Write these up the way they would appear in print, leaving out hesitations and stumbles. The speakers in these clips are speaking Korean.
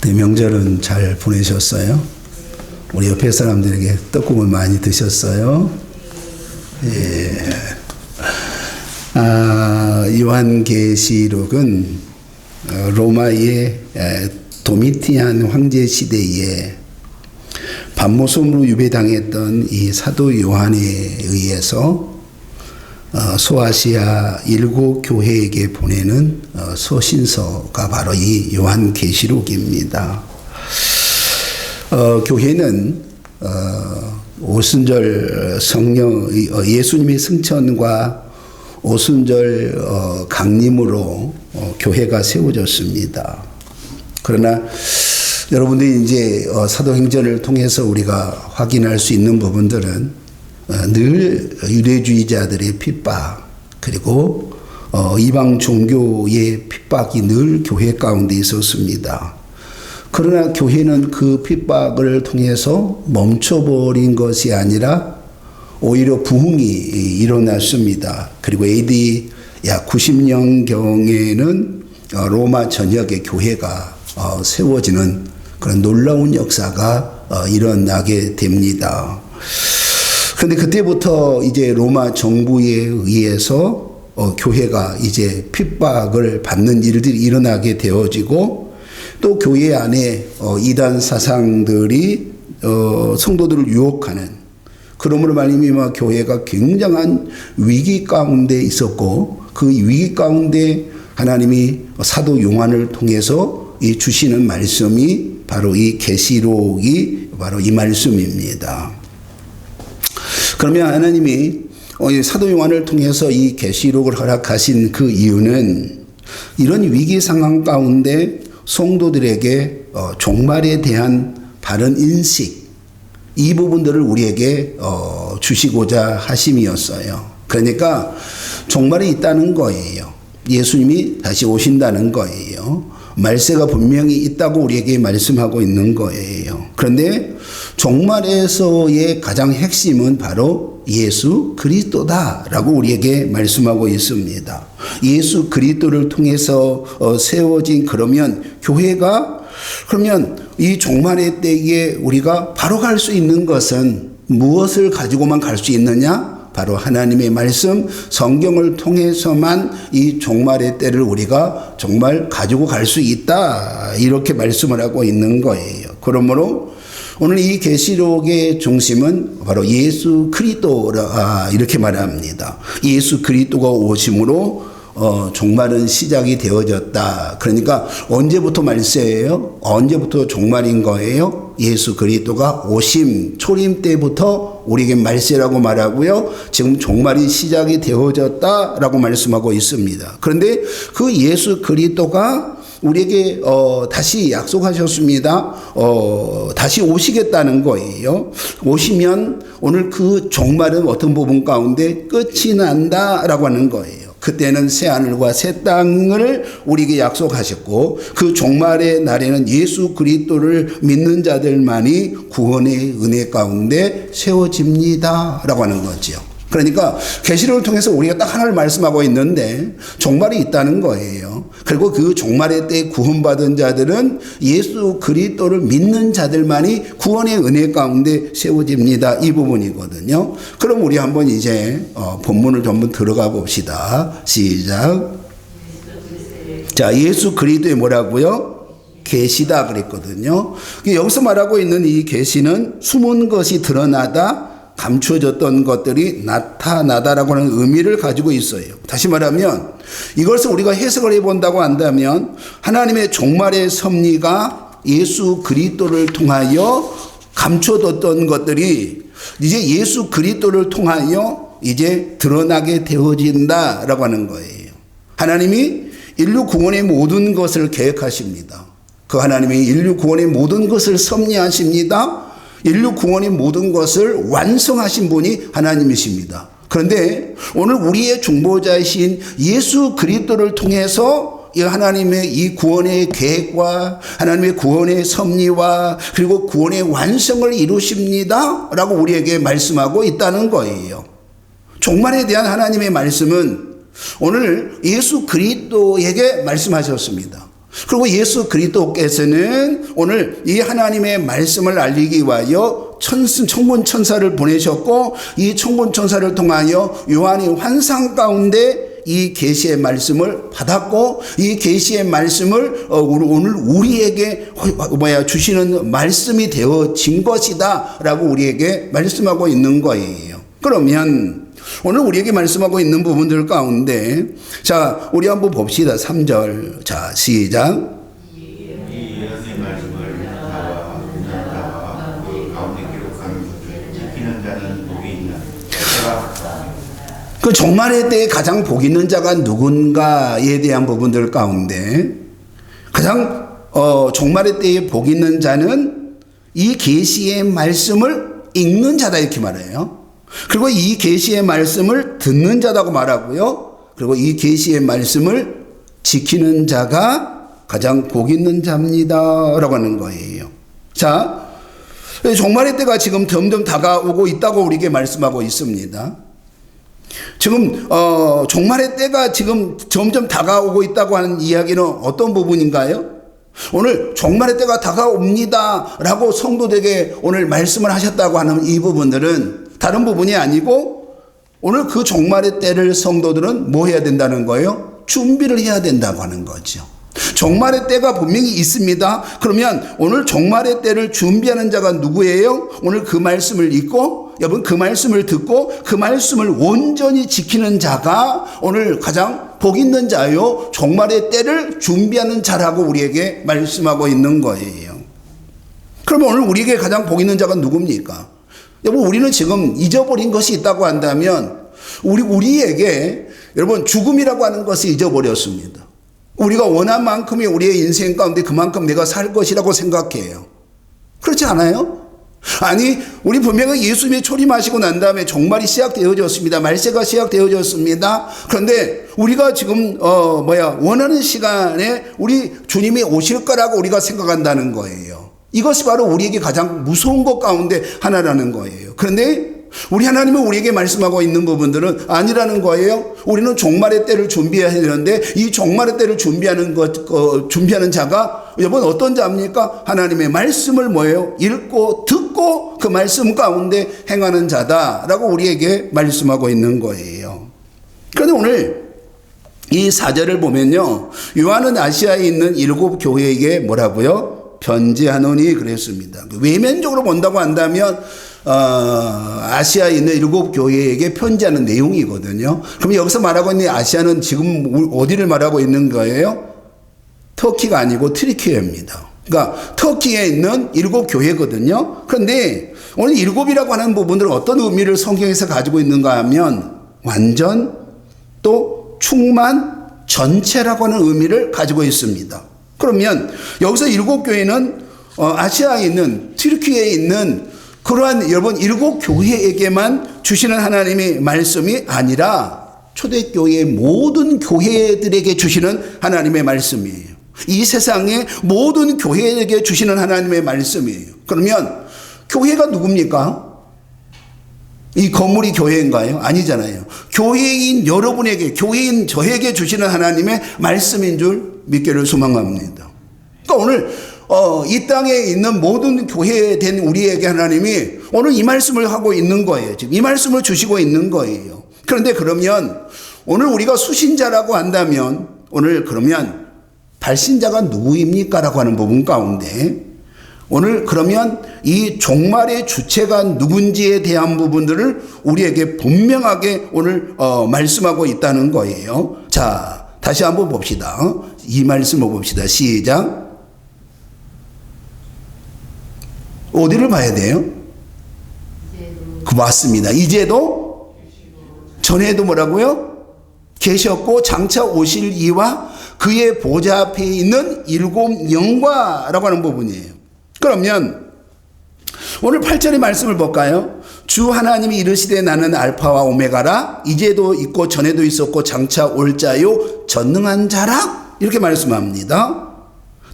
어때 명절은 잘 보내셨어요? 우리 옆에 사람들에게 떡국을 많이 드셨어요? 예. 요한계시록은 로마의 도미티안 황제 시대에 반모섬으로 유배당했던 이 사도 요한에 의해서 소아시아 7 교회에게 보내는 서신서가 바로 이 요한계시록입니다. 교회는 오순절 성령 예수님의 승천과 오순절 강림으로 교회가 세워졌습니다. 그러나 여러분들이 이제 사도행전을 통해서 우리가 확인할 수 있는 부분들은 늘 유대주의자들의 핍박, 그리고 이방 종교의 핍박이 늘 교회 가운데 있었습니다. 그러나 교회는 그 핍박을 통해서 멈춰버린 것이 아니라 오히려 부흥이 일어났습니다. 그리고 AD 약 90년경에는 로마 전역의 교회가 세워지는 그런 놀라운 역사가 일어나게 됩니다. 그런데 그때부터 이제 로마 정부에 의해서 교회가 이제 핍박을 받는 일들이 일어나게 되어지고, 또 교회 안에 이단 사상들이 성도들을 유혹하는, 그러므로 말미암아 교회가 굉장한 위기 가운데 있었고, 그 위기 가운데 하나님이 사도 요한을 통해서 이 주시는 말씀이 바로 이 계시록이 바로 이 말씀입니다. 그러면 하나님이 사도 요한을 통해서 이 계시록을 허락하신 그 이유는 이런 위기 상황 가운데 성도들에게 종말에 대한 바른 인식, 이 부분들을 우리에게 주시고자 하심이었어요. 그러니까 종말이 있다는 거예요. 예수님이 다시 오신다는 거예요. 말세가 분명히 있다고 우리에게 말씀하고 있는 거예요. 그런데 종말에서의 가장 핵심은 바로 예수 그리스도다라고 우리에게 말씀하고 있습니다. 예수 그리스도를 통해서 세워진 그러면 교회가, 그러면 이 종말의 때에 우리가 바로 갈 수 있는 것은 무엇을 가지고만 갈 수 있느냐? 바로 하나님의 말씀, 성경을 통해서만 이 종말의 때를 우리가 정말 가지고 갈 수 있다, 이렇게 말씀을 하고 있는 거예요. 그러므로 오늘 이 계시록의 중심은 바로 예수 그리스도라, 이렇게 말합니다. 예수 그리스도가 오심으로 종말은 시작이 되어졌다. 그러니까 언제부터 말세예요? 언제부터 종말인 거예요? 예수 그리스도가 오심, 초림 때부터 우리에게 말세라고 말하고요. 지금 종말이 시작이 되어졌다라고 말씀하고 있습니다. 그런데 그 예수 그리스도가 우리에게 다시 약속하셨습니다. 다시 오시겠다는 거예요. 오시면 오늘 그 종말은 어떤 부분 가운데 끝이 난다라고 하는 거예요. 그때는 새하늘과 새 땅을 우리에게 약속하셨고, 그 종말의 날에는 예수 그리스도를 믿는 자들만이 구원의 은혜 가운데 세워집니다 라고 하는 거죠. 그러니까 계시록을 통해서 우리가 딱 하나를 말씀하고 있는데 종말이 있다는 거예요. 그리고 그 종말의 때 구원받은 자들은 예수 그리스도를 믿는 자들만이 구원의 은혜 가운데 세워집니다, 이 부분이거든요. 그럼 우리 한번 이제 본문을 좀 한번 들어가 봅시다. 시작. 자, 예수 그리스도의 뭐라고요? 계시다 그랬거든요. 여기서 말하고 있는 이 계시는 숨은 것이 드러나다, 감추어졌던 것들이 나타나다라고 하는 의미를 가지고 있어요. 다시 말하면 이것을 우리가 해석을 해본다고 한다면 하나님의 종말의 섭리가 예수 그리스도를 통하여 감춰뒀던 것들이 이제 예수 그리스도를 통하여 이제 드러나게 되어진다라고 하는 거예요. 하나님이 인류 구원의 모든 것을 계획하십니다. 그 하나님이 인류 구원의 모든 것을 섭리하십니다. 인류 구원의 모든 것을 완성하신 분이 하나님이십니다. 그런데 오늘 우리의 중보자이신 예수 그리스도를 통해서 이 하나님의 이 구원의 계획과 하나님의 구원의 섭리와 그리고 구원의 완성을 이루십니다 라고 우리에게 말씀하고 있다는 거예요. 종말에 대한 하나님의 말씀은 오늘 예수 그리스도에게 말씀하셨습니다. 그리고 예수 그리스도께서는 오늘 이 하나님의 말씀을 알리기 위하여 천군 천사를 보내셨고, 이 천군 천사를 통하여 요한이 환상 가운데 이 계시의 말씀을 받았고, 이 계시의 말씀을 오늘 우리에게 주시는 말씀이 되어진 것이다라고 우리에게 말씀하고 있는 거예요. 그러면 오늘 우리에게 말씀하고 있는 부분들 가운데, 자, 우리 한번 봅시다. 3절. 자, 시작. 그 종말의 때에 가장 복 있는 자가 누군가에 대한 부분들 가운데, 가장 종말의 때에 복 있는 자는 이 계시의 말씀을 읽는 자다, 이렇게 말해요. 그리고 이 계시의 말씀을 듣는 자라고 말하고요. 그리고 이 계시의 말씀을 지키는 자가 가장 복 있는 자입니다 라고 하는 거예요. 자, 종말의 때가 지금 점점 다가오고 있다고 우리에게 말씀하고 있습니다. 지금 종말의 때가 지금 점점 다가오고 있다고 하는 이야기는 어떤 부분인가요? 오늘 종말의 때가 다가옵니다 라고 성도들에게 오늘 말씀을 하셨다고 하는 이 부분들은 다른 부분이 아니고, 오늘 그 종말의 때를 성도들은 뭐 해야 된다는 거예요? 준비를 해야 된다고 하는 거죠. 종말의 때가 분명히 있습니다. 그러면 오늘 종말의 때를 준비하는 자가 누구예요? 오늘 그 말씀을 읽고, 여러분 그 말씀을 듣고 그 말씀을 온전히 지키는 자가 오늘 가장 복 있는 자요, 종말의 때를 준비하는 자라고 우리에게 말씀하고 있는 거예요. 그러면 오늘 우리에게 가장 복 있는 자가 누굽니까? 여러분, 우리는 지금 잊어버린 것이 있다고 한다면 우리에게 여러분 죽음이라고 하는 것을 잊어버렸습니다. 우리가 원한 만큼이 우리의 인생 가운데 그만큼 내가 살 것이라고 생각해요. 그렇지 않아요? 아니, 우리 분명히 예수님이 초림하시고 난 다음에 종말이 시작되어졌습니다. 말세가 시작되어졌습니다. 그런데 우리가 지금 원하는 시간에 우리 주님이 오실 거라고 우리가 생각한다는 거예요. 이것이 바로 우리에게 가장 무서운 것 가운데 하나라는 거예요. 그런데 우리 하나님은 우리에게 말씀하고 있는 부분들은 아니라는 거예요. 우리는 종말의 때를 준비해야 되는데, 이 종말의 때를 준비하는 자가 여러분 어떤 자입니까? 하나님의 말씀을 뭐예요? 읽고 듣고 그 말씀 가운데 행하는 자다라고 우리에게 말씀하고 있는 거예요. 그런데 오늘 이 4절을 보면요, 요한은 아시아에 있는 7 교회에게 뭐라고요? 편지하노니 그랬습니다. 외면적으로 본다고 한다면 아시아에 있는 7 교회에게 편지하는 내용이거든요. 그럼 여기서 말하고 있는 아시아는 지금 어디를 말하고 있는 거예요? 터키가 아니고 트리키예입니다. 그러니까 터키에 있는 7 교회거든요. 그런데 오늘 7이라고 하는 부분들은 어떤 의미를 성경에서 가지고 있는가 하면 완전, 또 충만, 전체라고 하는 의미를 가지고 있습니다. 그러면 여기서 7 교회는 아시아에 있는, 튀르키예에 있는 그러한 여러분 7 교회에게만 주시는 하나님의 말씀이 아니라 초대교회의 모든 교회들에게 주시는 하나님의 말씀이에요. 이 세상의 모든 교회에게 주시는 하나님의 말씀이에요. 그러면 교회가 누굽니까? 이 건물이 교회인가요? 아니잖아요. 교회인 여러분에게, 교회인 저에게 주시는 하나님의 말씀인 줄 믿기를 소망합니다. 그러니까 오늘 이 땅에 있는 모든 교회된 우리에게 하나님이 오늘 이 말씀을 하고 있는 거예요. 지금 이 말씀을 주시고 있는 거예요. 그런데 그러면 오늘 우리가 수신자라고 한다면 오늘 그러면 발신자가 누구입니까? 라고 하는 부분 가운데 오늘 그러면 이 종말의 주체가 누군지에 대한 부분들을 우리에게 분명하게 오늘 말씀하고 있다는 거예요. 자, 다시 한번 봅시다. 이 말씀을 봅시다. 시작. 어디를 봐야 돼요? 맞습니다. 이제도 전에도 뭐라고요? 계셨고 장차 오실 이와 그의 보좌 앞에 있는 7 영과라고 하는 부분이에요. 그러면 오늘 8절의 말씀을 볼까요? 주 하나님이 이르시되 나는 알파와 오메가라, 이제도 있고 전에도 있었고 장차 올 자요 전능한 자라, 이렇게 말씀합니다.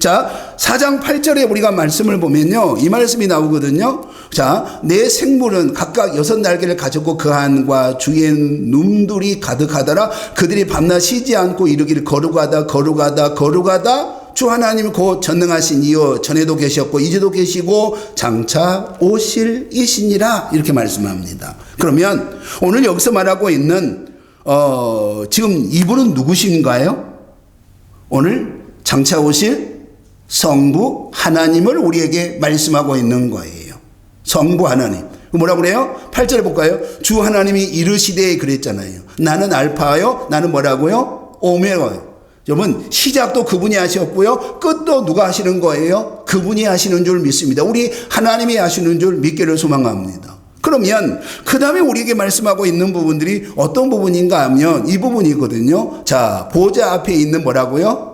자, 4장 8절에 우리가 말씀을 보면요, 이 말씀이 나오거든요. 자, 내 생물은 각각 6 날개를 가졌고 그 안과 주의 눔들이 가득하더라. 그들이 밤낮 쉬지 않고 이르기를 거룩하다 거룩하다 거룩하다 주 하나님이 곧 전능하신 이여 전에도 계셨고 이제도 계시고 장차 오실 이시니라 이렇게 말씀합니다. 그러면 오늘 여기서 말하고 있는 지금 이분은 누구신가요? 오늘 장차 오실 성부 하나님을 우리에게 말씀하고 있는 거예요. 성부 하나님. 뭐라고 그래요? 8절에 볼까요? 주 하나님이 이르시되 그랬잖아요. 나는 알파요. 나는 뭐라고요? 오메가요. 여러분 시작도 그분이 하셨고요. 끝도 누가 하시는 거예요? 그분이 하시는 줄 믿습니다. 우리 하나님이 하시는 줄 믿기를 소망합니다. 그러면 그 다음에 우리에게 말씀하고 있는 부분들이 어떤 부분인가 하면 이 부분이거든요. 자, 보좌 앞에 있는 뭐라고요?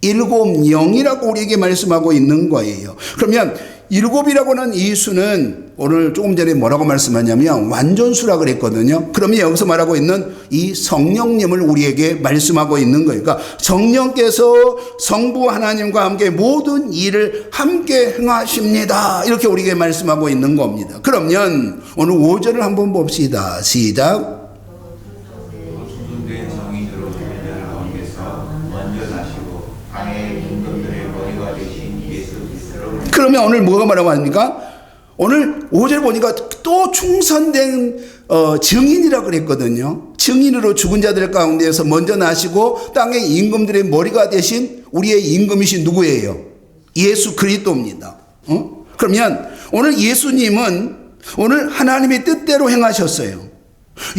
일곱 영이라고 우리에게 말씀하고 있는 거예요. 그러면 일곱이라고 하는 이 수는 오늘 조금 전에 뭐라고 말씀하냐면 완전수라고 그랬거든요. 그러면 여기서 말하고 있는 이 성령님을 우리에게 말씀하고 있는 거예요. 그러니까 성령께서 성부 하나님과 함께 모든 일을 함께 행하십니다. 이렇게 우리에게 말씀하고 있는 겁니다. 그러면 오늘 5절을 한번 봅시다. 시작. 그러면 오늘 뭐가 말하고 합니까? 오늘 5절 보니까 또 충성된 증인이라고 그랬거든요. 증인으로 죽은 자들 가운데에서 먼저 나시고 땅의 임금들의 머리가 되신 우리의 임금이신 누구예요? 예수 그리스도입니다. 그러면 오늘 예수님은 오늘 하나님의 뜻대로 행하셨어요.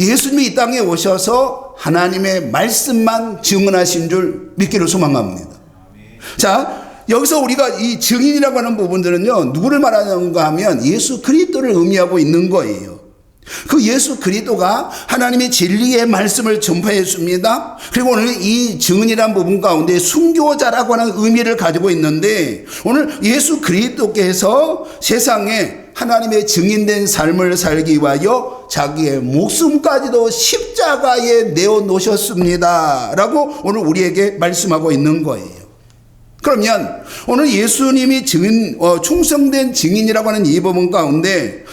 예수님이 이 땅에 오셔서 하나님의 말씀만 증언하신 줄 믿기를 소망합니다. 자, 여기서 우리가 이 증인이라고 하는 부분들은요, 누구를 말하는가 하면 예수 그리스도를 의미하고 있는 거예요. 그 예수 그리스도가 하나님의 진리의 말씀을 전파했습니다. 그리고 오늘 이 증인이라는 부분 가운데 순교자라고 하는 의미를 가지고 있는데 오늘 예수 그리스도께서 세상에 하나님의 증인된 삶을 살기 위하여 자기의 목숨까지도 십자가에 내어놓으셨습니다 라고 오늘 우리에게 말씀하고 있는 거예요. 그러면 오늘 예수님이 충성된 증인이라고 하는 이 부분 가운데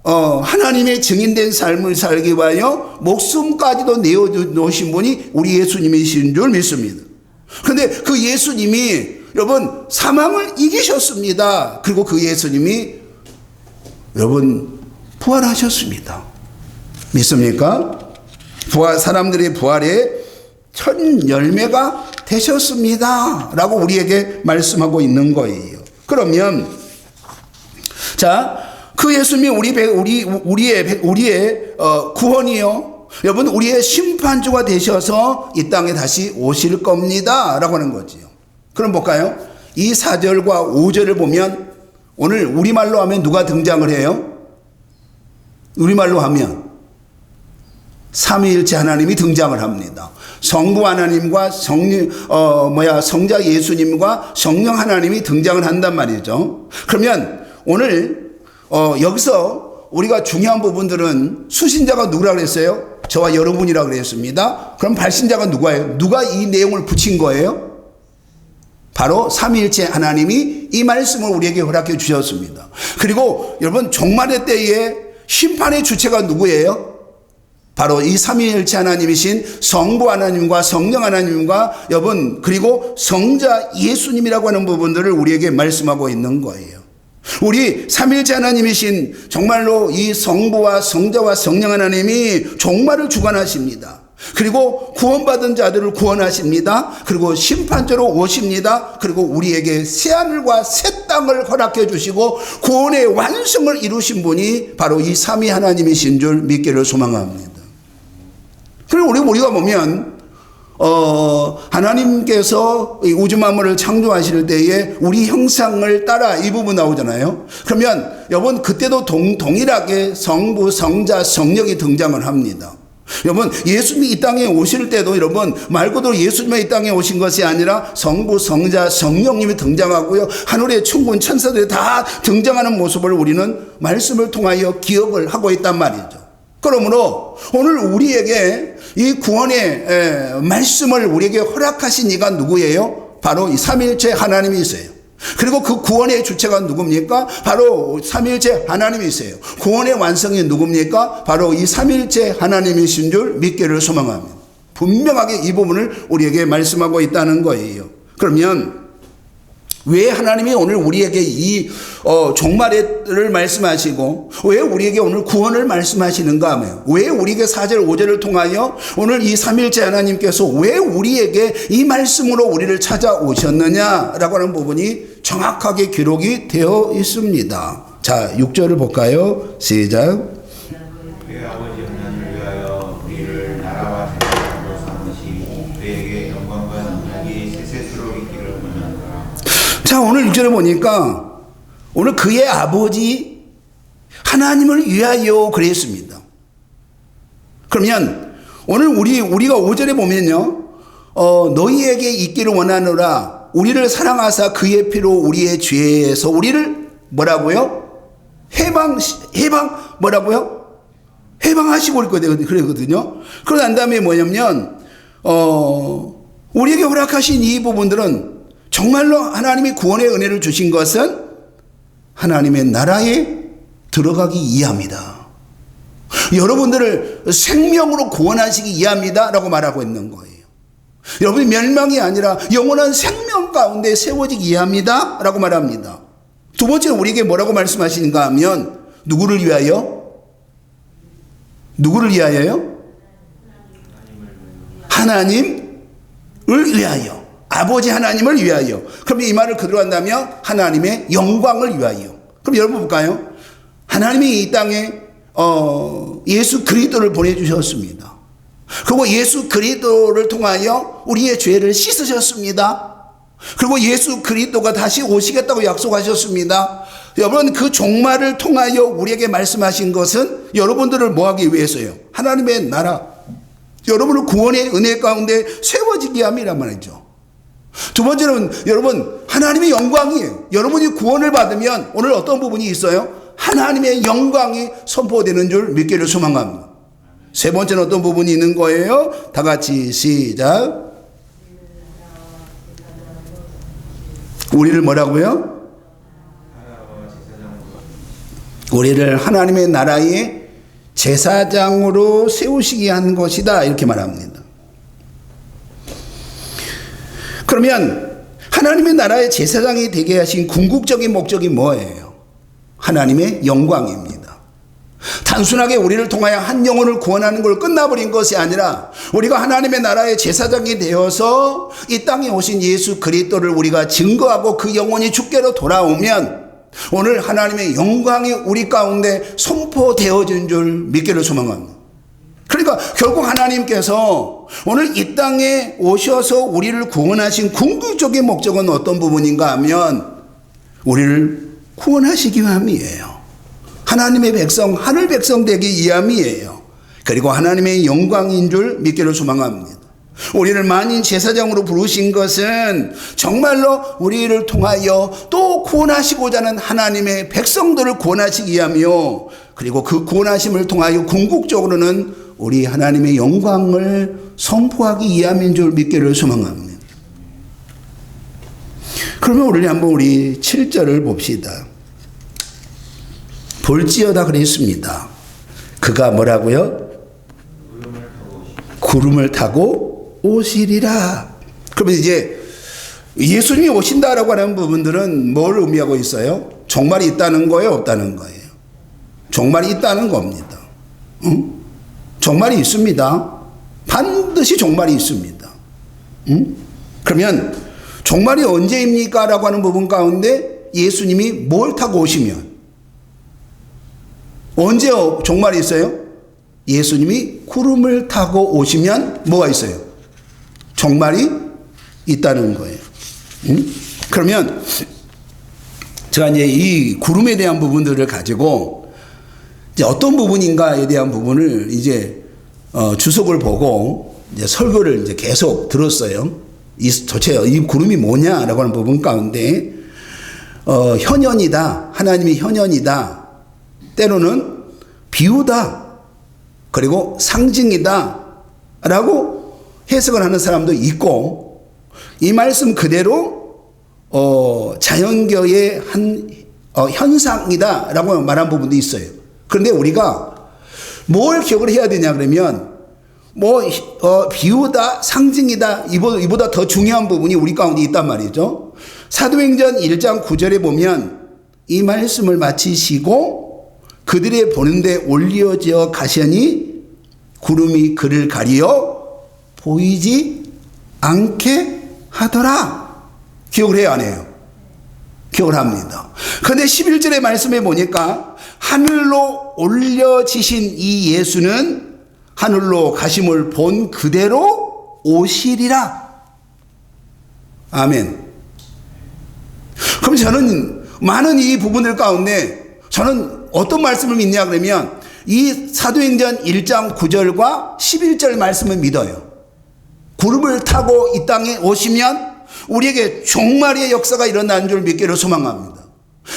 하나님의 증인된 삶을 살기 위하여 목숨까지도 내어놓으신 분이 우리 예수님이신 줄 믿습니다. 그런데 그 예수님이 여러분 사망을 이기셨습니다. 그리고 그 예수님이 여러분 부활하셨습니다. 믿습니까? 사람들의 부활의 첫 열매가 되셨습니다 라고 우리에게 말씀하고 있는 거예요. 그러면 그 예수님이 우리의 구원이요, 여러분 우리의 심판주가 되셔서 이 땅에 다시 오실 겁니다 라고 하는 거지요. 그럼 볼까요? 이 4절과 5절을 보면 오늘 우리말로 하면 누가 등장을 해요? 우리말로 하면 삼위일체 하나님이 등장을 합니다. 성부 하나님과 성자 예수님과 성령 하나님이 등장을 한단 말이죠. 그러면 오늘 여기서 우리가 중요한 부분들은 수신자가 누구라고 그랬어요? 저와 여러분이라고 그랬습니다. 그럼 발신자가 누구예요? 누가 이 내용을 붙인 거예요? 바로 삼위일체 하나님이 이 말씀을 우리에게 허락해 주셨습니다. 그리고 여러분 종말의 때에 심판의 주체가 누구예요? 바로 이 삼위일체 하나님이신 성부 하나님과 성령 하나님과 여러분 그리고 성자 예수님이라고 하는 부분들을 우리에게 말씀하고 있는 거예요. 우리 삼위일체 하나님이신 정말로 이 성부와 성자와 성령 하나님이 종말을 주관하십니다. 그리고 구원받은 자들을 구원하십니다. 그리고 심판자로 오십니다. 그리고 우리에게 새하늘과 새 땅을 허락해 주시고 구원의 완성을 이루신 분이 바로 이 삼위 하나님이신 줄 믿기를 소망합니다. 그리고 우리가 보면 하나님께서 이 우주 만물을 창조하실 때에 우리 형상을 따라 이 부분 나오잖아요. 그러면 여러분 그때도 동일하게 성부, 성자, 성령이 등장을 합니다. 여러분 예수님이 이 땅에 오실 때도 여러분 말 그대로 예수님이 이 땅에 오신 것이 아니라 성부, 성자, 성령님이 등장하고요. 하늘의 천군 천사들이 다 등장하는 모습을 우리는 말씀을 통하여 기억을 하고 있단 말이죠. 그러므로 오늘 우리에게 이 구원의 말씀을 우리에게 허락하신 이가 누구예요? 바로 이 삼위일체 하나님이세요. 그리고 그 구원의 주체가 누굽니까? 바로 삼위일체 하나님이세요. 구원의 완성이 누굽니까? 바로 이 삼위일체 하나님이신 줄 믿기를 소망합니다. 분명하게 이 부분을 우리에게 말씀하고 있다는 거예요. 그러면 왜 하나님이 오늘 우리에게 이 종말을 말씀하시고 왜 우리에게 오늘 구원을 말씀하시는가 하면 왜 우리에게 4절 5절을 통하여 오늘 이 삼일째 하나님께서 왜 우리에게 이 말씀으로 우리를 찾아오셨느냐라고 하는 부분이 정확하게 기록이 되어 있습니다. 자, 6절을 볼까요? 시작. 그의 아버지 하나님을 위하여 우리를 나라와 대적으로 삼으시 그에게 영광과 능력이 세세토록 있기를 원하노라. 자, 오늘 6절에 보니까 오늘 그의 아버지 하나님을 위하여 그랬습니다. 그러면 오늘 우리가 5절에 보면요, 너희에게 있기를 원하노라. 우리를 사랑하사 그의 피로 우리의 죄에서 우리를 뭐라고요? 뭐라고요? 해방하시고 그러거든요. 그러고 난 다음에 뭐냐면, 우리에게 허락하신 이 부분들은 정말로 하나님이 구원의 은혜를 주신 것은 하나님의 나라에 들어가기 이해합니다. 여러분들을 생명으로 구원하시기 이해합니다. 라고 말하고 있는 거예요. 여러분이 멸망이 아니라 영원한 생명 가운데 세워지기 이해합니다. 라고 말합니다. 두 번째는 우리에게 뭐라고 말씀하시는가 하면 누구를 위하여? 누구를 위하여요? 하나님을 위하여. 아버지 하나님을 위하여. 그럼 이 말을 그대로 한다면 하나님의 영광을 위하여. 그럼 여러분 볼까요? 하나님이 이 땅에 예수 그리스도를 보내주셨습니다. 그리고 예수 그리스도를 통하여 우리의 죄를 씻으셨습니다. 그리고 예수 그리스도가 다시 오시겠다고 약속하셨습니다. 여러분, 그 종말을 통하여 우리에게 말씀하신 것은 여러분들을 뭐하기 위해서요? 하나님의 나라, 여러분을 구원의 은혜 가운데 세워지게 함이란 말이죠. 두 번째는 여러분, 하나님의 영광이에요. 여러분이 구원을 받으면 오늘 어떤 부분이 있어요? 하나님의 영광이 선포되는 줄 믿기를 소망합니다. 세 번째는 어떤 부분이 있는 거예요? 다 같이 시작. 우리를 뭐라고요? 우리를 하나님의 나라의 제사장으로 세우시게 한 것이다. 이렇게 말합니다. 그러면 하나님의 나라의 제사장이 되게 하신 궁극적인 목적이 뭐예요? 하나님의 영광입니다. 단순하게 우리를 통하여 한 영혼을 구원하는 걸 끝나버린 것이 아니라 우리가 하나님의 나라의 제사장이 되어서 이 땅에 오신 예수 그리스도를 우리가 증거하고 그 영혼이 주께로 돌아오면 오늘 하나님의 영광이 우리 가운데 선포되어진 줄 믿기를 소망합니다. 그러니까 결국 하나님께서 오늘 이 땅에 오셔서 우리를 구원하신 궁극적인 목적은 어떤 부분인가 하면 우리를 구원하시기 위함이에요. 하나님의 백성, 하늘 백성 되기 위함이에요. 그리고 하나님의 영광인 줄 믿기를 소망합니다. 우리를 만인 제사장으로 부르신 것은 정말로 우리를 통하여 또 구원하시고자 하는 하나님의 백성들을 구원하시기 위하며 그리고 그 구원하심을 통하여 궁극적으로는 우리 하나님의 영광을 선포하기 위함인 줄 믿기를 소망합니다. 그러면 오늘 한번 우리 7절을 봅시다. 볼지어다 그랬습니다. 그가 뭐라고요? 구름을 타고 오시리라. 그러면 이제 예수님이 오신다라고 하는 부분들은 뭘 의미하고 있어요? 종말이 있다는 거예요? 없다는 거예요? 종말이 있다는 겁니다. 응? 종말이 있습니다. 반드시 종말이 있습니다. 응? 그러면 종말이 언제입니까? 라고 하는 부분 가운데 예수님이 뭘 타고 오시면 언제 종말이 있어요? 예수님이 구름을 타고 오시면 뭐가 있어요? 종말이 있다는 거예요. 응? 그러면 제가 이제 이 구름에 대한 부분들을 가지고 이제 어떤 부분인가에 대한 부분을 이제 주석을 보고 이제 설교를 이제 계속 들었어요. 도대체 이 구름이 뭐냐라고 하는 부분 가운데 현현이다. 하나님이 현현이다. 때로는 비유다. 그리고 상징이다. 라고 해석을 하는 사람도 있고 이 말씀 그대로 자연계의 한 현상이다. 라고 말한 부분도 있어요. 그런데 우리가 뭘 기억을 해야 되냐 그러면 비유다, 상징이다, 이보다 더 중요한 부분이 우리 가운데 있단 말이죠. 사도행전 1장 9절에 보면 이 말씀을 마치시고 그들의 보는데 올려져 가시니 구름이 그를 가리어 보이지 않게 하더라. 기억을 해요, 안 해요? 기억을 합니다. 그런데 11절의 말씀에 보니까 하늘로 올려지신 이 예수는 하늘로 가심을 본 그대로 오시리라. 아멘. 그럼 저는 많은 이 부분들 가운데 저는 어떤 말씀을 믿냐 그러면 이 사도행전 1장 9절과 11절 말씀을 믿어요. 구름을 타고 이 땅에 오시면 우리에게 종말의 역사가 일어나는 줄 믿기를 소망합니다.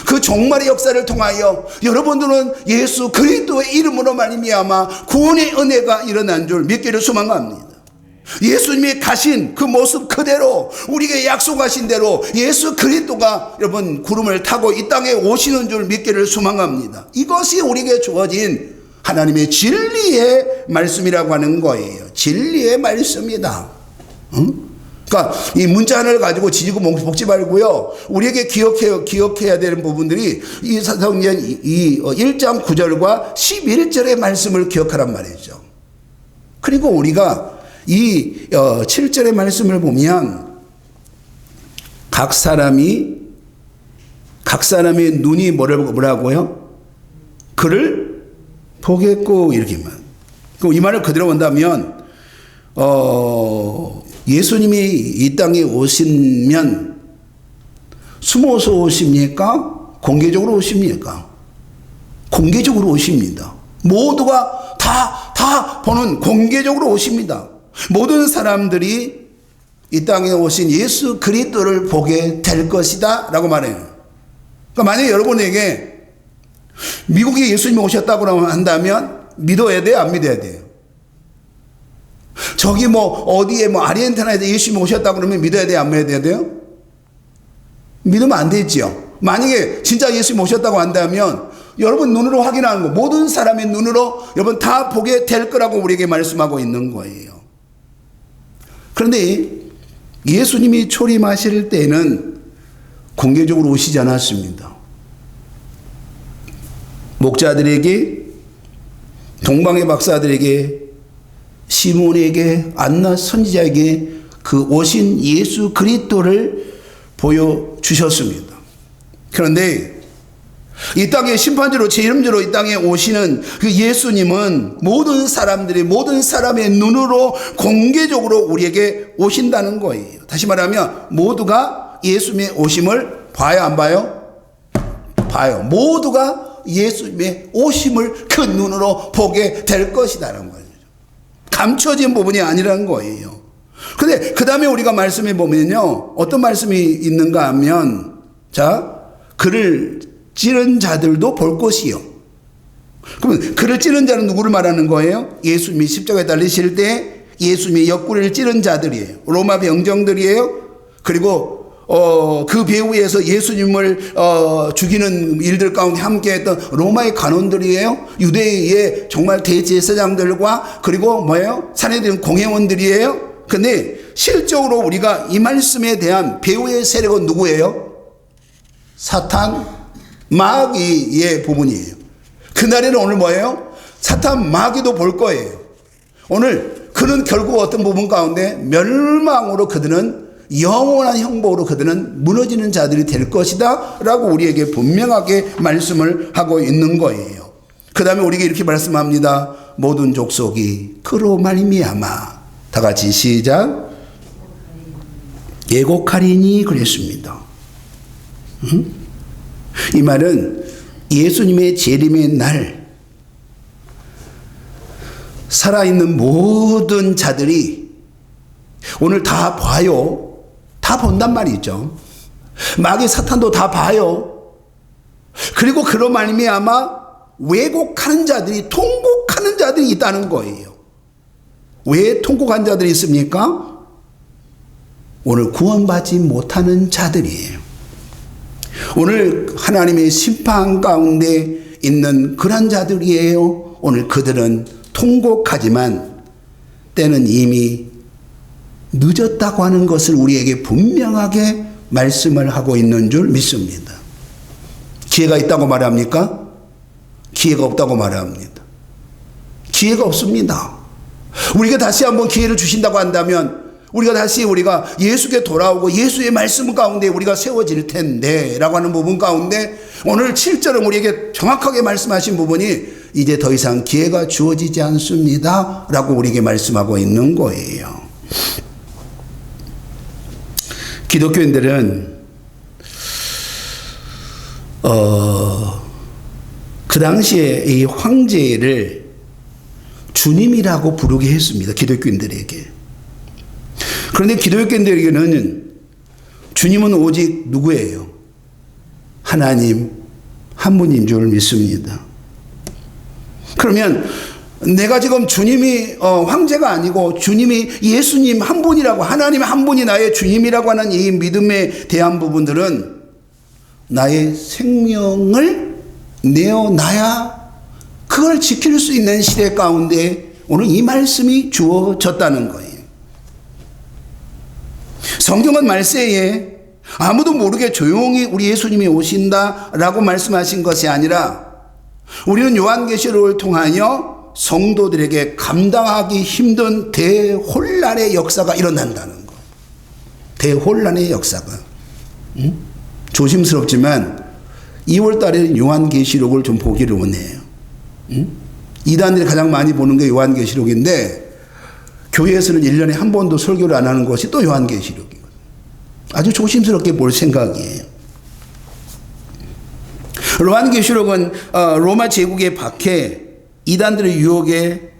그 종말의 역사를 통하여 여러분들은 예수 그리스도의 이름으로 말미암아 구원의 은혜가 일어난 줄 믿기를 소망합니다. 예수님이 가신 그 모습 그대로 우리에게 약속하신 대로 예수 그리스도가 여러분 구름을 타고 이 땅에 오시는 줄 믿기를 소망합니다. 이것이 우리에게 주어진 하나님의 진리의 말씀이라고 하는 거예요. 진리의 말씀이다. 응? 그러니까 이 문자 하나를 가지고 지지고 볶지 말고요. 우리에게 기억해야 되는 부분들이 이 사도행전 1장 9절과 11절의 말씀을 기억하란 말이죠. 그리고 우리가 이 7절의 말씀을 보면 각 사람의 눈이 뭐라고요? 그를 보겠고 이렇게만. 이 말을 그대로 본다면 예수님이 이 땅에 오시면 숨어서 오십니까? 공개적으로 오십니까? 공개적으로 오십니다. 모두가 다 보는 공개적으로 오십니다. 모든 사람들이 이 땅에 오신 예수 그리스도를 보게 될 것이다 라고 말해요. 그러니까 만약에 여러분에게 미국에 예수님이 오셨다고 한다면 믿어야 돼요? 안 믿어야 돼요? 저기 어디에 아르헨티나에서 예수님이 오셨다고 그러면 믿어야 돼요? 안 믿어야 돼요? 믿으면 안 되죠. 만약에 진짜 예수님이 오셨다고 한다면 여러분 눈으로 확인하는 거, 모든 사람의 눈으로 여러분 다 보게 될 거라고 우리에게 말씀하고 있는 거예요. 그런데 예수님이 초림하실 때는 공개적으로 오시지 않았습니다. 목자들에게, 동방의 박사들에게, 시몬에게, 안나 선지자에게 그 오신 예수 그리스도를 보여주셨습니다. 그런데 이 땅에 심판주로 제1음주로 이 땅에 오시는 그 예수님은 모든 사람의 눈으로 공개적으로 우리에게 오신다는 거예요. 다시 말하면 모두가 예수님의 오심을 봐요, 안 봐요? 봐요. 모두가 예수님의 오심을 그 눈으로 보게 될 것이다라는 거예요. 감춰진 부분이 아니라는 거예요. 근데 그 다음에 우리가 말씀해 보면요, 어떤 말씀이 있는가 하면, 자, 그를 찌른 자들도 볼 것이요. 그러면 그를 찌른 자는 누구를 말하는 거예요? 예수님이 십자가에 달리실 때 예수님의 옆구리를 찌른 자들이에요. 로마 병정들이에요. 그리고 그 배후에서 예수님을 죽이는 일들 가운데 함께했던 로마의 간원들이에요. 유대의 정말 대제사장들과 그리고 사내들은 공회원들이에요. 근데 실적으로 우리가 이 말씀에 대한 배후의 세력은 누구예요? 사탄, 마귀의 부분이에요. 그날에는 오늘 사탄, 마귀도 볼 거예요. 오늘 그는 결국 어떤 부분 가운데 멸망으로 그들은 영원한 형복으로 그들은 무너지는 자들이 될 것이다 라고 우리에게 분명하게 말씀을 하고 있는 거예요. 그 다음에 우리에게 이렇게 말씀합니다. 모든 족속이 그로 말미암아, 다 같이 시작, 예곡하리니 그랬습니다. 이 말은 예수님의 재림의 날 살아있는 모든 자들이 오늘 다 봐요. 다 본단 말이죠. 마귀 사탄도 다 봐요. 그리고 그로 말미암아 왜곡하는 자들이, 통곡하는 자들이 있다는 거예요. 왜 통곡한 자들이 있습니까? 오늘 구원받지 못하는 자들이에요. 오늘 하나님의 심판 가운데 있는 그런 자들이에요. 오늘 그들은 통곡하지만 때는 이미 늦었다고 하는 것을 우리에게 분명하게 말씀을 하고 있는 줄 믿습니다. 기회가 있다고 말합니까? 기회가 없다고 말합니다. 기회가 없습니다. 우리가 다시 한번 기회를 주신다고 한다면 우리가 예수께 돌아오고 예수의 말씀 가운데 우리가 세워질 텐데 라고 하는 부분 가운데 오늘 7절은 우리에게 정확하게 말씀하신 부분이 이제 더 이상 기회가 주어지지 않습니다 라고 우리에게 말씀하고 있는 거예요. 기독교인들은 그 당시에 이 황제를 주님이라고 부르게 했습니다. 기독교인들에게. 그런데 기독교인들에게는 주님은 오직 누구예요? 하나님 한 분인 줄 믿습니다. 그러면 내가 지금 주님이 황제가 아니고 주님이 예수님 한 분이라고, 하나님 한 분이 나의 주님이라고 하는 이 믿음에 대한 부분들은 나의 생명을 내어놔야 그걸 지킬 수 있는 시대 가운데 오늘 이 말씀이 주어졌다는 거예요. 성경은 말세에 아무도 모르게 조용히 우리 예수님이 오신다라고 말씀하신 것이 아니라 우리는 요한계시록을 통하여 성도들에게 감당하기 힘든 대혼란의 역사가 일어난다는 거. 대혼란의 역사가. 조심스럽지만 2월 달에는 요한계시록을 좀 보기를 원해요. 이단들이 가장 많이 보는 게 요한계시록인데 교회에서는 1년에 한 번도 설교를 안 하는 것이 또 요한계시록이거든요. 아주 조심스럽게 볼 생각이에요. 요한계시록은 로마 제국의 박해, 이단들의 유혹에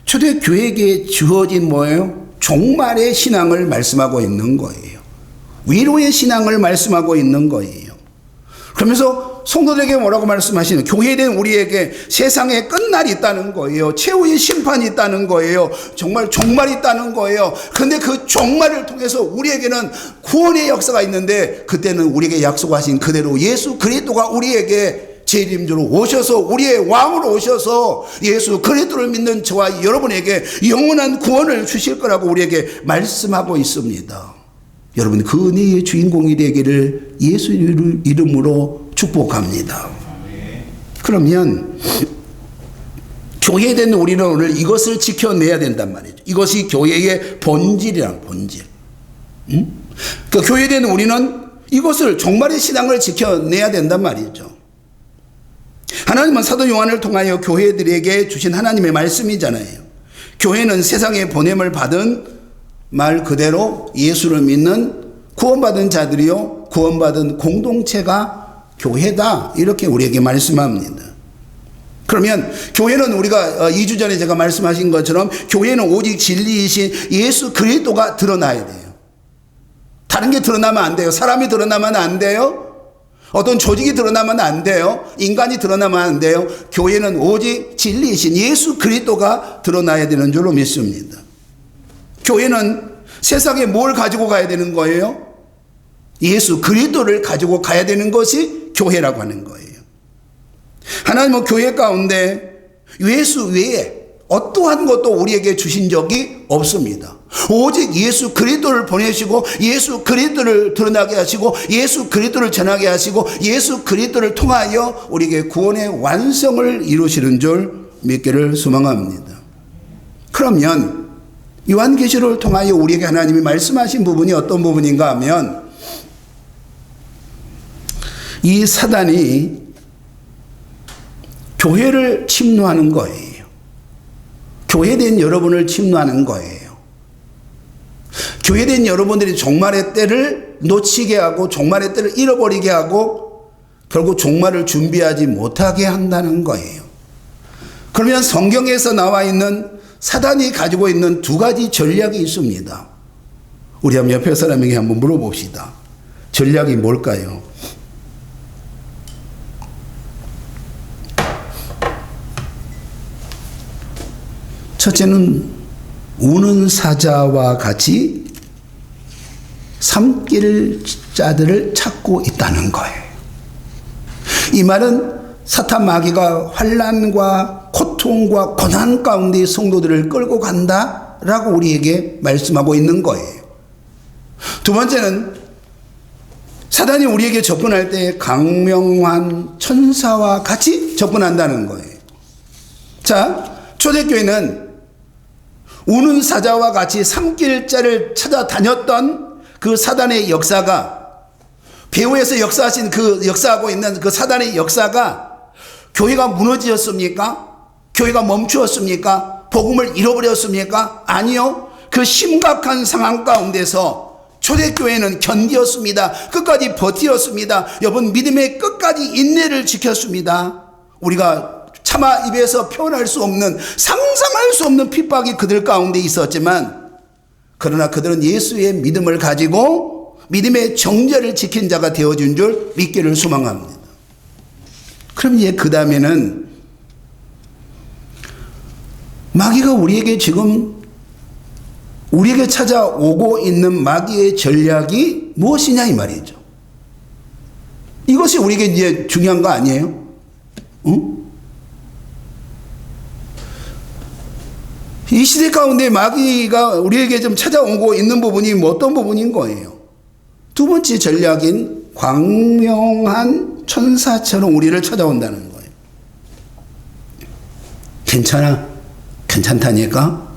초대교회에게 주어진 뭐예요? 종말의 신앙을 말씀하고 있는 거예요. 위로의 신앙을 말씀하고 있는 거예요. 그러면서 성도들에게 뭐라고 말씀하시는, 교회된 우리에게 세상에 끝날이 있다는 거예요. 최후의 심판이 있다는 거예요. 정말 종말이 있다는 거예요. 그런데 그 종말을 통해서 우리에게는 구원의 역사가 있는데 그때는 우리에게 약속하신 그대로 예수 그리스도가 우리에게 재림주로 오셔서 우리의 왕으로 오셔서 예수 그리스도를 믿는 저와 여러분에게 영원한 구원을 주실 거라고 우리에게 말씀하고 있습니다. 여러분, 그 은혜의 주인공이 되기를 예수 이름으로 축복합니다. 그러면 교회된 우리는 오늘 이것을 지켜내야 된단 말이죠. 이것이 교회의 본질이란 본질. 그 교회된 우리는 이것을 종말의 신앙을 지켜내야 된단 말이죠. 하나님은 사도 요한을 통하여 교회들에게 주신 하나님의 말씀이잖아요. 교회는 세상에 보냄을 받은 말 그대로 예수를 믿는 구원받은 자들이요 구원받은 공동체가 교회다, 이렇게 우리에게 말씀합니다. 그러면 교회는 우리가 2주 전에 제가 말씀하신 것처럼 교회는 오직 진리이신 예수 그리스도가 드러나야 돼요. 다른 게 드러나면 안 돼요. 사람이 드러나면 안 돼요. 어떤 조직이 드러나면 안 돼요. 인간이 드러나면 안 돼요. 교회는 오직 진리이신 예수 그리스도가 드러나야 되는 줄로 믿습니다. 교회는 세상에 뭘 가지고 가야 되는 거예요? 예수 그리스도를 가지고 가야 되는 것이 교회라고 하는 거예요. 하나님은 교회 가운데 예수 외에 어떠한 것도 우리에게 주신 적이 없습니다. 오직 예수 그리스도를 보내시고 예수 그리스도를 드러나게 하시고 예수 그리스도를 전하게 하시고 예수 그리스도를 통하여 우리에게 구원의 완성을 이루시는 줄 믿기를 소망합니다. 그러면 요한계시록을 통하여 우리에게 하나님이 말씀하신 부분이 어떤 부분인가 하면 이 사단이 교회를 침노하는 거예요. 교회된 여러분을 침노하는 거예요. 교회된 여러분들이 종말의 때를 놓치게 하고 종말의 때를 잃어버리게 하고 결국 종말을 준비하지 못하게 한다는 거예요. 그러면 성경에서 나와 있는 사단이 가지고 있는 두 가지 전략이 있습니다. 우리 한번 옆에 사람에게 한번 물어봅시다. 전략이 뭘까요? 첫째는 우는 사자와 같이 삼킬 자들을 찾고 있다는 거예요. 이 말은 사탄 마귀가 환난과 고통과 고난 가운데 성도들을 끌고 간다, 라고 우리에게 말씀하고 있는 거예요. 두 번째는 사단이 우리에게 접근할 때 강명한 천사와 같이 접근한다는 거예요. 자, 초대교회는 우는 사자와 같이 산길자를 찾아다녔던 그 사단의 역사가, 배후에서 역사하고 있는 그 사단의 역사가 교회가 무너지었습니까? 교회가 멈추었습니까? 복음을 잃어버렸습니까? 아니요. 그 심각한 상황 가운데서 초대교회는 견디었습니다. 끝까지 버티었습니다. 여러분, 믿음의 끝까지 인내를 지켰습니다. 우리가 차마 입에서 표현할 수 없는, 상상할 수 없는 핍박이 그들 가운데 있었지만, 그러나 그들은 예수의 믿음을 가지고 믿음의 정절을 지킨 자가 되어준 줄 믿기를 소망합니다. 그럼 이제 그 다음에는 마귀가 우리에게 지금 우리에게 찾아오고 있는 마귀의 전략이 무엇이냐 이 말이죠. 이것이 우리에게 이제 중요한 거 아니에요? 응? 이 시대 가운데 마귀가 우리에게 좀 찾아오고 있는 부분이 어떤 부분인 거예요? 두 번째 전략인 광명한 천사처럼 우리를 찾아온다는 거예요. 괜찮아? 괜찮다니까?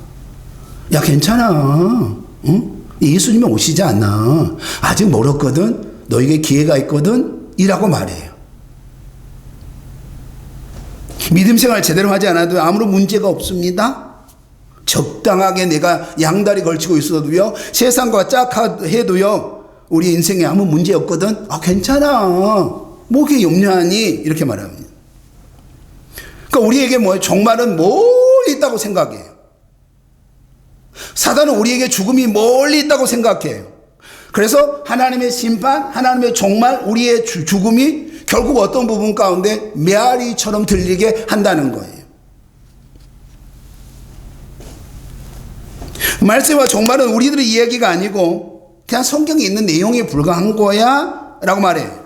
야, 괜찮아. 응? 예수님이 오시지 않아. 아직 멀었거든. 너에게 기회가 있거든. 이라고 말해요. 믿음 생활 제대로 하지 않아도 아무런 문제가 없습니다. 적당하게 내가 양다리 걸치고 있어도요, 세상과 짝해도요, 우리 인생에 아무 문제 없거든. 아, 괜찮아. 뭐게 염려하니? 이렇게 말합니다. 그러니까 우리에게 종말은 멀리 있다고 생각해요. 사단은 우리에게 죽음이 멀리 있다고 생각해요. 그래서 하나님의 심판, 하나님의 종말, 우리의 죽음이 결국 어떤 부분 가운데 메아리처럼 들리게 한다는 거예요. 말세와 종말은 우리들의 이야기가 아니고 그냥 성경에 있는 내용에 불과한 거야 라고 말해요.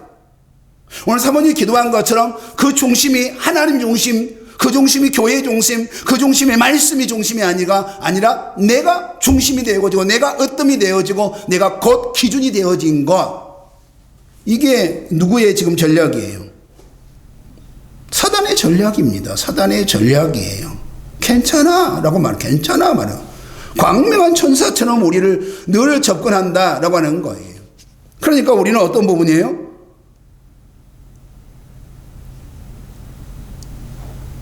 오늘 사모님이 기도한 것처럼 그 중심이 하나님 중심, 그 중심이 교회의 중심, 그 중심의 말씀이 중심이 아니라 내가 중심이 되어지고 내가 으뜸이 되어지고 내가 곧 기준이 되어진 것. 이게 누구의 지금 전략이에요? 사단의 전략입니다. 사단의 전략이에요. 괜찮아 라고 말해요. 괜찮아 말해요. 광명한 천사처럼 우리를 늘 접근한다 라고 하는 거예요. 그러니까 우리는 어떤 부분이에요?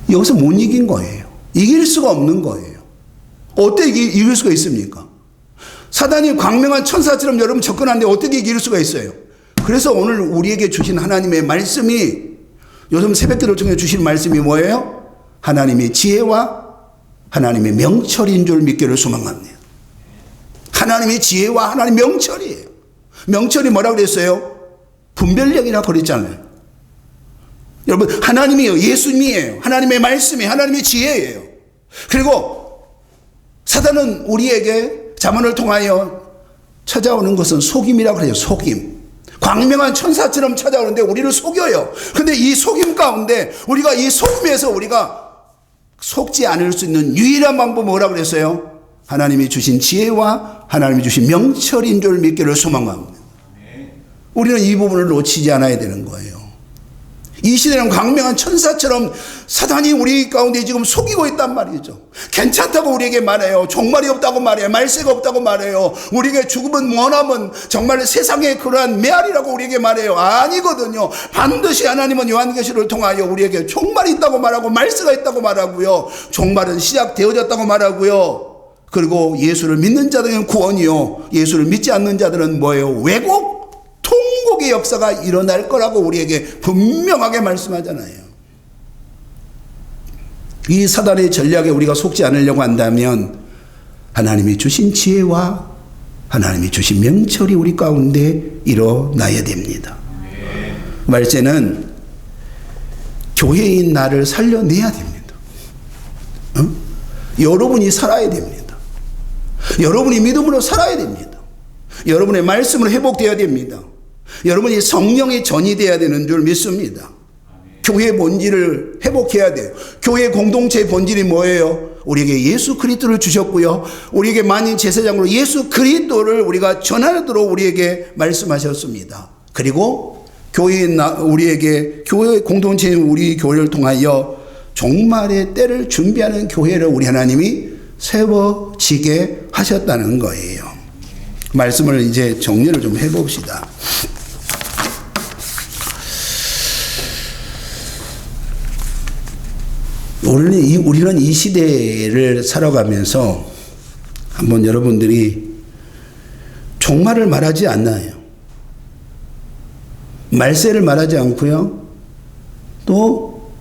여기서 못 이긴 거예요. 이길 수가 없는 거예요. 어떻게 이길 수가 있습니까? 사단이 광명한 천사처럼 여러분 접근하는데 어떻게 이길 수가 있어요? 그래서 오늘 우리에게 주신 하나님의 말씀이, 요즘 새벽기도를 통해 주신 말씀이 뭐예요? 하나님의 지혜와 하나님의 명철인 줄 믿기를 소망합니다. 하나님의 지혜와 하나님 명철이에요. 명철이 뭐라고 그랬어요? 분별력이라고 그랬잖아요. 여러분, 하나님이에요. 예수님이에요. 하나님의 말씀이 하나님의 지혜예요. 그리고 사단은 우리에게 자문을 통하여 찾아오는 것은 속임이라고 그래요. 속임. 광명한 천사처럼 찾아오는데 우리를 속여요. 근데 이 속임 가운데 우리가 이 속임에서 우리가 속지 않을 수 있는 유일한 방법은 뭐라고 그랬어요? 하나님이 주신 지혜와 하나님이 주신 명철인 줄 믿기를 소망합니다. 우리는 이 부분을 놓치지 않아야 되는 거예요. 이 시대는 광명한 천사처럼 사단이 우리 가운데 지금 속이고 있단 말이죠. 괜찮다고 우리에게 말해요. 종말이 없다고 말해요. 말세가 없다고 말해요. 우리에게 죽음은 원함은 정말 세상의 그러한 메아리라고 우리에게 말해요. 아니거든요. 반드시 하나님은 요한계시를 통하여 우리에게 종말이 있다고 말하고 말세가 있다고 말하고요. 종말은 시작되어졌다고 말하고요. 그리고 예수를 믿는 자들은 구원이요, 예수를 믿지 않는 자들은 뭐예요? 왜곡? 통곡의 역사가 일어날 거라고 우리에게 분명하게 말씀하잖아요. 이 사단의 전략에 우리가 속지 않으려고 한다면 하나님이 주신 지혜와 하나님이 주신 명철이 우리 가운데 일어나야 됩니다. 말세는 교회인 나를 살려내야 됩니다. 여러분이 살아야 됩니다. 여러분이 믿음으로 살아야 됩니다. 여러분의 말씀으로 회복되어야 됩니다. 여러분이 성령의 전이 되어야 되는 줄 믿습니다. 교회의 본질을 회복해야 돼요. 교회 공동체의 본질이 뭐예요? 우리에게 예수 그리스도를 주셨고요. 우리에게 만인 제사장으로 예수 그리스도를 우리가 전하도록 우리에게 말씀하셨습니다. 그리고 우리에게 교회 공동체인 우리 교회를 통하여 종말의 때를 준비하는 교회를 우리 하나님이 세워지게 하셨다는 거예요. 말씀을 이제 정리를 좀 해봅시다. 우리는 이 시대를 살아가면서 한번 여러분들이 종말을 말하지 않나요? 말세를 말하지 않고요. 또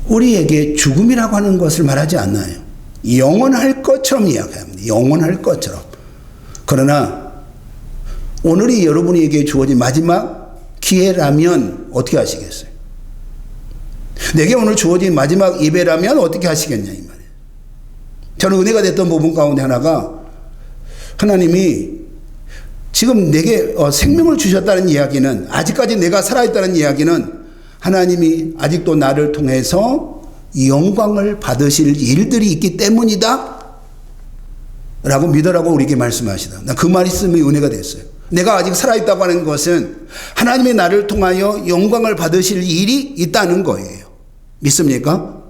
우리에게 죽음이라고 하는 것을 말하지 않나요? 영원할 것처럼 이야기합니다. 영원할 것처럼. 그러나 오늘이 여러분에게 주어진 마지막 기회라면 어떻게 하시겠어요? 내게 오늘 주어진 마지막 예배라면 어떻게 하시겠냐 이 말이에요. 저는 은혜가 됐던 부분 가운데 하나가 하나님이 지금 내게 생명을 주셨다는 이야기는, 아직까지 내가 살아있다는 이야기는 하나님이 아직도 나를 통해서 영광을 받으실 일들이 있기 때문이다 라고 믿으라고 우리에게 말씀하시다. 나 그 말씀이 은혜가 됐어요. 내가 아직 살아있다고 하는 것은 하나님이 나를 통하여 영광을 받으실 일이 있다는 거예요. 믿습니까?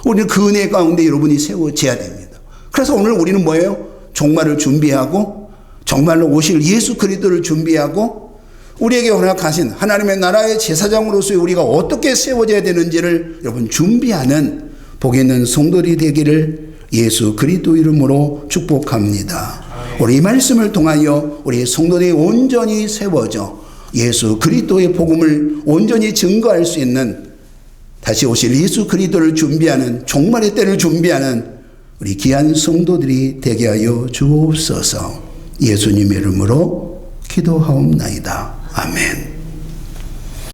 우리는 그 은혜 가운데 여러분이 세워져야 됩니다. 그래서 오늘 우리는 뭐예요? 종말을 준비하고 정말로 오실 예수 그리스도를 준비하고 우리에게 허락하신 하나님의 나라의 제사장으로서 우리가 어떻게 세워져야 되는지를 여러분 준비하는 복이 있는 성도들이 되기를 예수 그리스도 이름으로 축복합니다. 우리 이 말씀을 통하여 우리 성도들이 온전히 세워져 예수 그리스도의 복음을 온전히 증거할 수 있는 다시 오실 예수 그리스도를 준비하는 종말의 때를 준비하는 우리 귀한 성도들이 되게 하여 주옵소서. 예수님의 이름으로 기도하옵나이다. 아멘.